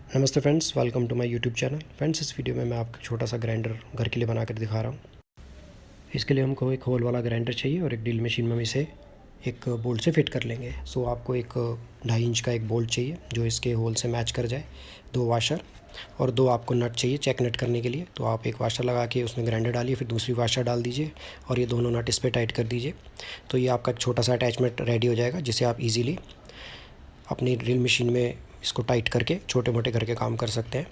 Namaste friends, welcome to my YouTube channel. Friends, इस video में मैं आपको छोटा सा ग्राइंडर घर के लिए बना कर दिखा रहा हूँ। इसके लिए हमको एक होल वाला ग्राइंडर चाहिए और एक ड्रिल मशीन में हम इसे एक बोल्ट से फिट कर लेंगे। सो आपको एक 2.5 इंच का एक बोल्ट चाहिए जो इसके होल से मैच कर जाए, 2 वाशर और 2 आपको नट चाहिए चेक नट करने के लिए। तो आप एक वाशर लगा के उसमें ग्राइंडर डालिए, फिर दूसरी वाशर डाल दीजिए और ये दोनों नट इस पर टाइट कर दीजिए। तो ये आपका एक छोटा सा अटैचमेंट रेडी हो जाएगा, जिसे आप ईज़िली अपनी ड्रिल मशीन में इसको टाइट करके छोटे मोटे करके काम कर सकते हैं।